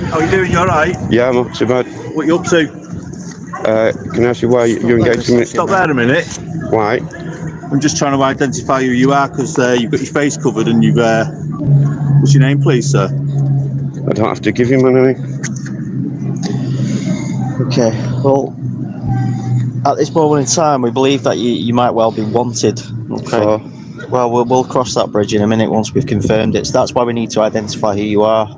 How are you doing? You alright? Yeah, I'm not too bad. What are you up to? Can I ask you why you're engaged in me? Stop there a minute. Why? I'm just trying to identify who you are because you've got your face covered and you've... what's your name, please, sir? I don't have to give you my name. Okay, well, at this moment in time, we believe that you might well be wanted. Okay. Well, we'll cross that bridge in a minute once we've confirmed it. So that's why we need to identify who you are.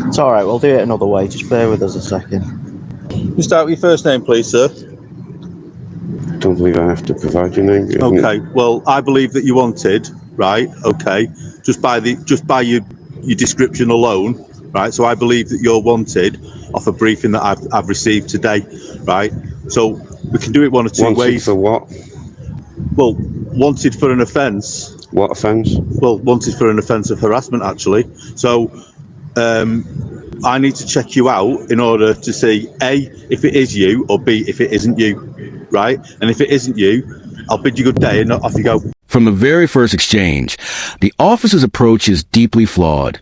It's all right. We'll do it another way. Just bear with us a second. Can you start with your first name, please, sir? I don't believe I have to provide your name. Okay. Well, I believe that you're wanted, right? Okay. Just by your description alone, right? So I believe that you're wanted off a briefing that I've received today, right? So we can do it one of two ways. Wanted for what? Well, wanted for an offence. What offence? Well, wanted for an offence of harassment, actually. So I need to check you out in order to see A, if it is you, or B, if it isn't you, right? And if it isn't you, I'll bid you good day and off you go. From the very first exchange, the officer's approach is deeply flawed,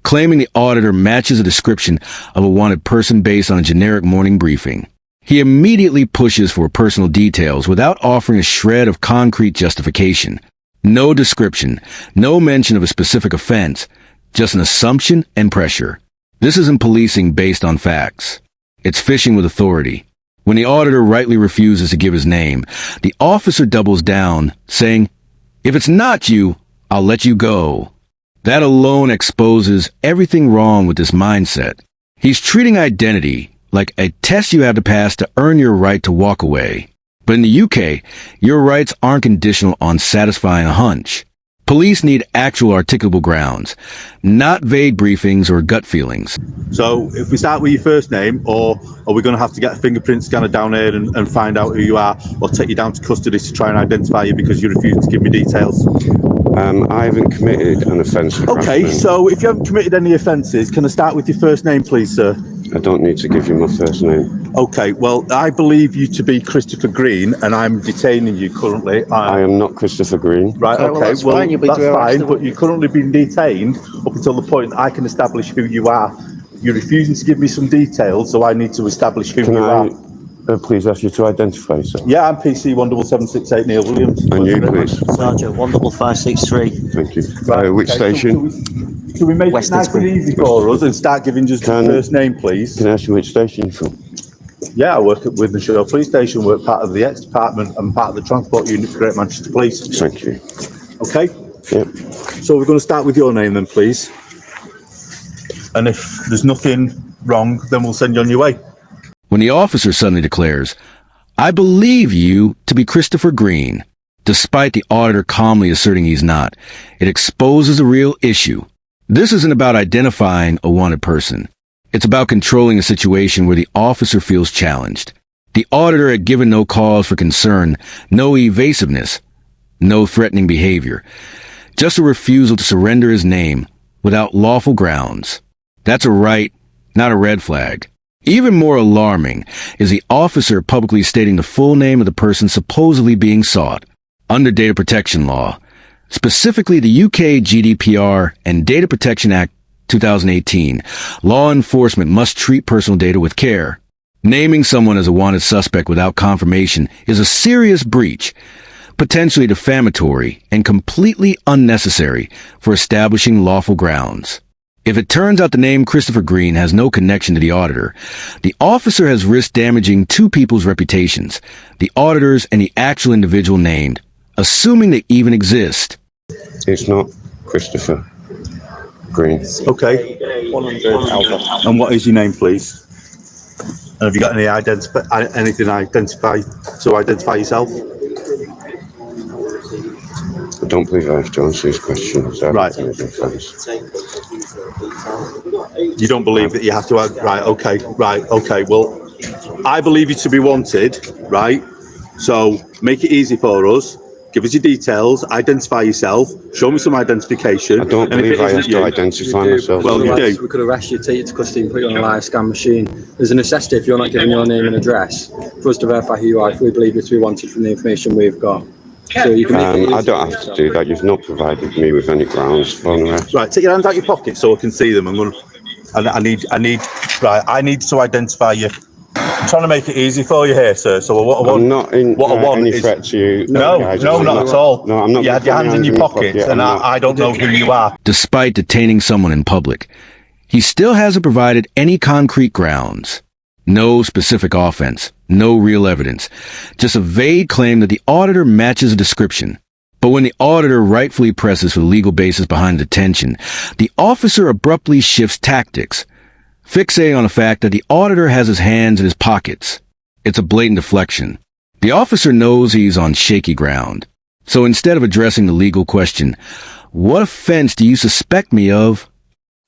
claiming the auditor matches a description of a wanted person based on a generic morning briefing. He immediately pushes for personal details without offering a shred of concrete justification. No description, no mention of a specific offense, just an assumption and pressure. This isn't policing based on facts. It's fishing with authority. When the auditor rightly refuses to give his name, the officer doubles down, saying, "If it's not you, I'll let you go." That alone exposes everything wrong with this mindset. He's treating identity like a test you have to pass to earn your right to walk away. But in the UK, your rights aren't conditional on satisfying a hunch. Police need actual articulable grounds, not vague briefings or gut feelings. So if we start with your first name, or are we going to have to get a fingerprint scanner down here and find out who you are, or take you down to custody to try and identify you because you refuse to give me details? I haven't committed an offence. Okay, so if you haven't committed any offences, can I start with your first name, please, sir? I don't need to give you my first name. Okay, well, I believe you to be Christopher Green, and I'm detaining you currently. I am not Christopher Green. Right, okay, that's fine, that's fine, but you're currently being detained up until the point that I can establish who you are. You're refusing to give me some details, so I need to establish who you are. Please ask you to identify yourself? Yeah, I'm PC 17768 Neil Williams. And you, please? Sergeant 15563. Thank you. Right, which station? Can we make it nice and easy for us and start giving just your first name, please? Can I ask you which station you're from? Yeah, I work at Withenshaw Police Station, work part of the ex-department and part of the transport unit for Great Manchester Police. Thank you. Okay? Yep. So we're going to start with your name then, please. And if there's nothing wrong, then we'll send you on your way. When the officer suddenly declares, "I believe you to be Christopher Green," despite the auditor calmly asserting he's not, it exposes a real issue. This isn't about identifying a wanted person. It's about controlling a situation where the officer feels challenged. The auditor had given no cause for concern, no evasiveness, no threatening behavior, just a refusal to surrender his name without lawful grounds. That's a right, not a red flag. Even more alarming is the officer publicly stating the full name of the person supposedly being sought. Under data protection law, specifically the UK GDPR and Data Protection Act 2018, law enforcement must treat personal data with care. Naming someone as a wanted suspect without confirmation is a serious breach, potentially defamatory and completely unnecessary for establishing lawful grounds. If it turns out the name Christopher Green has no connection to the auditor, the officer has risked damaging two people's reputations, the auditor's and the actual individual named, assuming they even exist. It's not Christopher Green. Okay. 100 Alpha. And what is your name, please? And have you got anything to identify yourself? I don't believe I have to answer these questions. Right. You don't believe that you have to add, right, okay, well, I believe you to be wanted, right? So make it easy for us, give us your details, identify yourself, show me some identification. I don't believe I have to identify myself. Well, you do. We could arrest you, take you to custody and put you on a live scan machine. There's a necessity, if you're not giving your name and address, for us to verify who you are if we believe you to be wanted from the information we've got. So you can I don't have to do that. You've not provided me with any grounds for an arrest. Right, take your hands out your pocket so I can see them. I'm going to... and I need I need to identify you. I'm trying to make it easy for you here, sir. So what I want, I'm not in any threat to you. No, guys. not at all. No, I'm not. You had your hands in your pockets, and I don't know who you are. Despite detaining someone in public, he still hasn't provided any concrete grounds. No specific offense, no real evidence, just a vague claim that the auditor matches a description. But when the auditor rightfully presses for the legal basis behind detention, the officer abruptly shifts tactics, fixating on the fact that the auditor has his hands in his pockets. It's a blatant deflection. The officer knows he's on shaky ground. So instead of addressing the legal question, "What offense do you suspect me of?"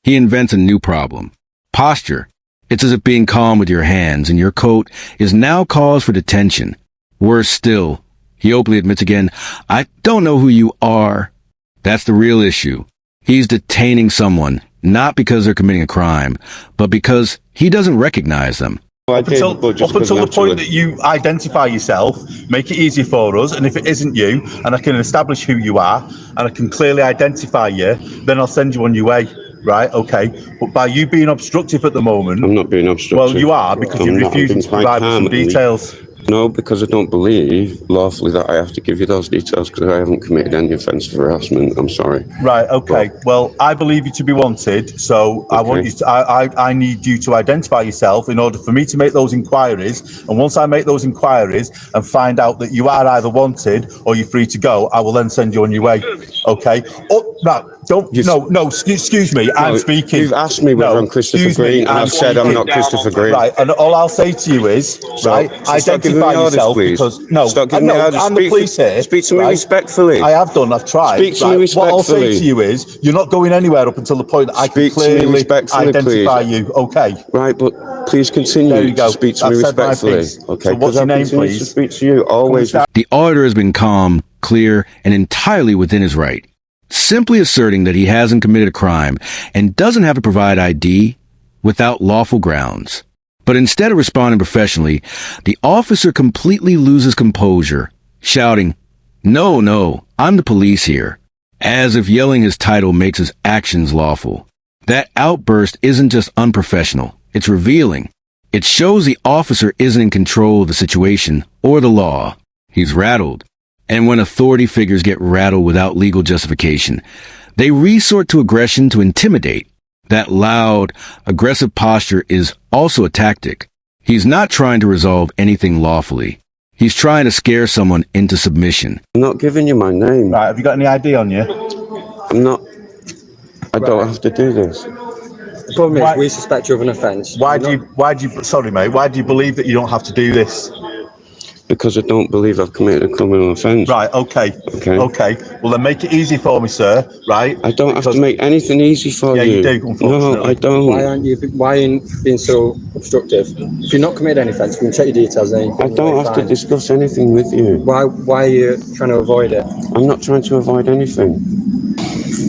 he invents a new problem. Posture. It's as if being calm with your hands in your coat is now cause for detention. Worse still, he openly admits again, "I don't know who you are." That's the real issue. He's detaining someone, not because they're committing a crime, but because he doesn't recognize them. Up until the point that you identify yourself, make it easy for us, and if it isn't you, and I can establish who you are, and I can clearly identify you, then I'll send you on your way. Right, okay. But by you being obstructive at the moment... I'm not being obstructive. Well, you are, because you're refusing to provide us some details. No, because I don't believe lawfully that I have to give you those details because I haven't committed any offence of harassment. I'm sorry. Right, okay. Well, I believe you to be wanted, so I want you to, I need you to identify yourself in order for me to make those inquiries. And once I make those inquiries and find out that you are either wanted or you're free to go, I will then send you on your way. Okay? Oh, no, don't. Excuse me. I'm speaking. You've asked me whether I'm Christopher Green, and I've said I'm not Christopher Green. Right, and all I'll say to you is, right, identify yourself, because stop giving me orders. I'm the police here. Speak to me respectfully. I have done. I've tried. Speak to me respectfully. What I'll say to you is, you're not going anywhere up until the point that I can clearly identify you. Okay. Right, but please continue to speak to me respectfully. Okay. So what's your name, please? To speak to you always. The auditor has been calm, clear, and entirely within his right, simply asserting that he hasn't committed a crime and doesn't have to provide ID without lawful grounds. But instead of responding professionally, the officer completely loses composure, shouting, No, I'm the police here," as if yelling his title makes his actions lawful. That outburst isn't just unprofessional, it's revealing. It shows the officer isn't in control of the situation or the law. He's rattled. And when authority figures get rattled without legal justification, they resort to aggression to intimidate. That loud, aggressive posture is also a tactic. He's not trying to resolve anything lawfully. He's trying to scare someone into submission. I'm not giving you my name. Right, have you got any ID on you? I'm not. I don't have to do this. The problem is, we suspect you of an offence. Why do you, sorry mate, why do you believe that you don't have to do this? Because I don't believe I've committed a criminal offence. Right, okay. Well, then make it easy for me, sir, right? I don't have to make anything easy for you. Yeah, you do, unfortunately. No, I don't. Why are you being so obstructive? If you're not committed any offence, we can check your details. Then I don't have to discuss anything with you. Why are you trying to avoid it? I'm not trying to avoid anything.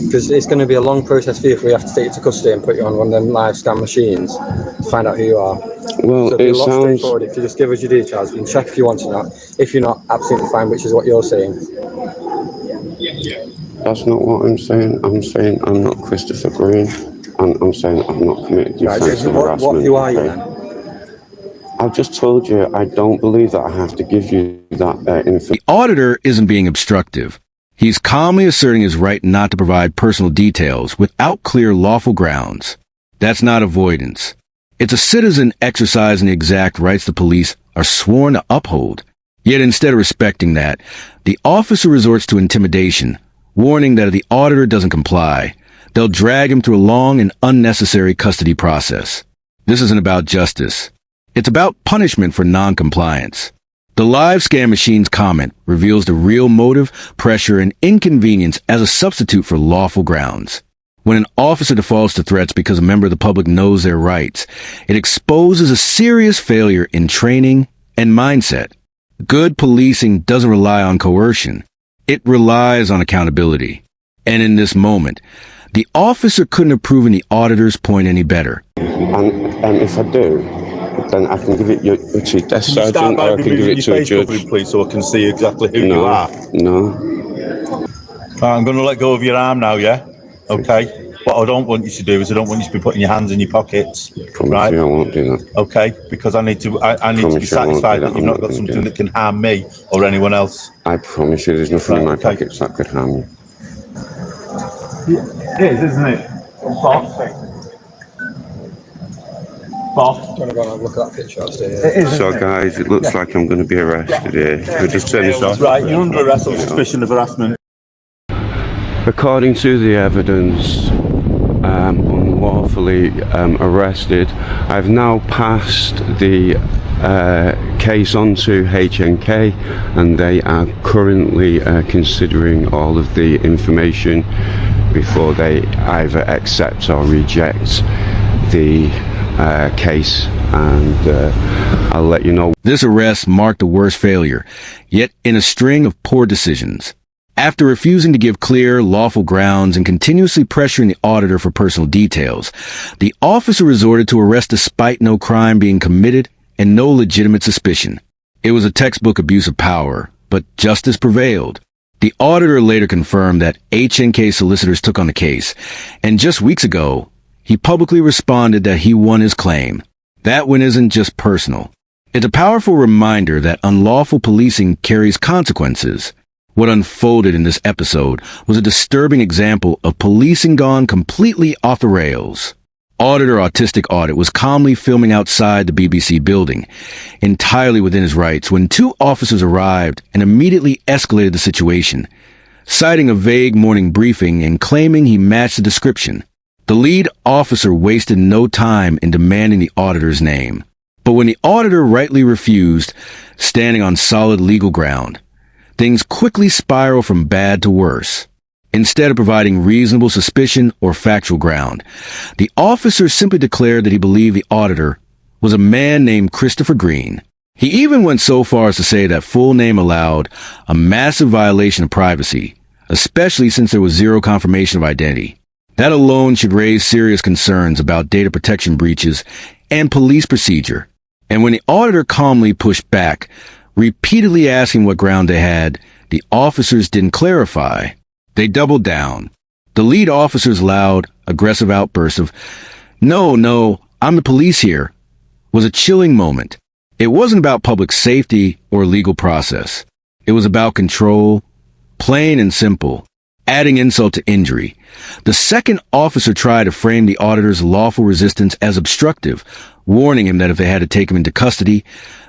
Because it's going to be a long process for you if we have to take you to custody and put you on one of them live scan machines to find out who you are. Well, so it'll be a lot straightforward if you just give us your details. We can check if you want to not. If you're not, absolutely fine, which is what you're saying. That's not what I'm saying. I'm saying I'm not Christopher Green, and I'm saying I've not committed the offence of harassment. Who are you then? I've just told you I don't believe that I have to give you that information. The auditor isn't being obstructive. He's calmly asserting his right not to provide personal details without clear lawful grounds. That's not avoidance. It's a citizen exercising the exact rights the police are sworn to uphold. Yet instead of respecting that, the officer resorts to intimidation, warning that if the auditor doesn't comply, they'll drag him through a long and unnecessary custody process. This isn't about justice. It's about punishment for non-compliance. The live scan machine's comment reveals the real motive, pressure, and inconvenience as a substitute for lawful grounds. When an officer defaults to threats because a member of the public knows their rights, it exposes a serious failure in training and mindset. Good policing doesn't rely on coercion. It relies on accountability. And in this moment, the officer couldn't have proven the auditor's point any better. And if I do, then I can give it to a desk sergeant, or I can give it to a judge. Please, so I can see exactly who you are. No. I'm going to let go of your arm now, yeah? Okay. What I don't want you to do is I don't want you to be putting your hands in your pockets, Promise right? you I won't do that. Okay, because I need to be Promise you I won't do satisfied that. that you've I'm not not got gonna something do that can harm me or anyone else. I promise you there's nothing in my Right, okay. pockets that could harm you. It is, isn't it? Boss. Boss. Do you want to go and have a look at that picture upstairs? So guys, it looks like I'm going to be arrested here. We'll just turn this off. Right, you're under arrest on suspicion of harassment. According to the evidence, unlawfully arrested. I've now passed the case on to HNK, and they are currently considering all of the information before they either accept or reject the case, and I'll let you know. This arrest marked the worst failure, yet in a string of poor decisions. After refusing to give clear, lawful grounds and continuously pressuring the auditor for personal details, the officer resorted to arrest despite no crime being committed and no legitimate suspicion. It was a textbook abuse of power, but justice prevailed. The auditor later confirmed that HNK solicitors took on the case, and just weeks ago, he publicly responded that he won his claim. That win isn't just personal. It's a powerful reminder that unlawful policing carries consequences. What unfolded in this episode was a disturbing example of policing gone completely off the rails. Auditor Autistic Audit was calmly filming outside the BBC building, entirely within his rights, when two officers arrived and immediately escalated the situation, citing a vague morning briefing and claiming he matched the description. The lead officer wasted no time in demanding the auditor's name. But when the auditor rightly refused, standing on solid legal ground, things quickly spiral from bad to worse. Instead of providing reasonable suspicion or factual ground, the officer simply declared that he believed the auditor was a man named Christopher Green. He even went so far as to say that full name allowed a massive violation of privacy, especially since there was zero confirmation of identity. That alone should raise serious concerns about data protection breaches and police procedure. And when the auditor calmly pushed back, repeatedly asking what ground they had, the officers didn't clarify. They doubled down. The lead officer's loud, aggressive outburst of, "No, I'm the police here," was a chilling moment. It wasn't about public safety or legal process. It was about control, plain and simple, adding insult to injury. The second officer tried to frame the auditor's lawful resistance as obstructive, warning him that if they had to take him into custody,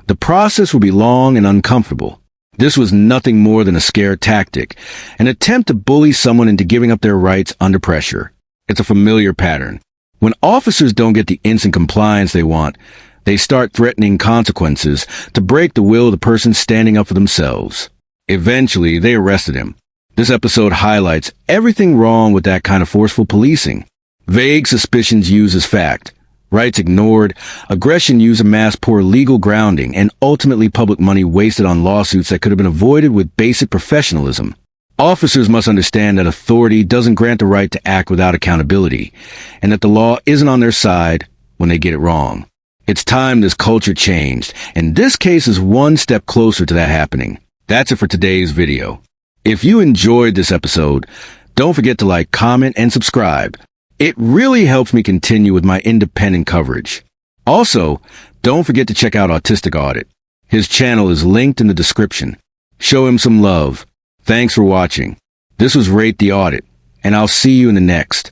the process would be long and uncomfortable. This was nothing more than a scare tactic, an attempt to bully someone into giving up their rights under pressure. It's a familiar pattern. When officers don't get the instant compliance they want, they start threatening consequences to break the will of the person standing up for themselves. Eventually, they arrested him. This episode highlights everything wrong with that kind of forceful policing. Vague suspicions used as fact, rights ignored, aggression used to mask poor legal grounding, and ultimately public money wasted on lawsuits that could have been avoided with basic professionalism. Officers must understand that authority doesn't grant the right to act without accountability, and that the law isn't on their side when they get it wrong. It's time this culture changed, and this case is one step closer to that happening. That's it for today's video. If you enjoyed this episode, don't forget to like, comment, and subscribe. It really helps me continue with my independent coverage. Also, don't forget to check out Autistic Audit. His channel is linked in the description. Show him some love. Thanks for watching. This was Rate the Audit, and I'll see you in the next.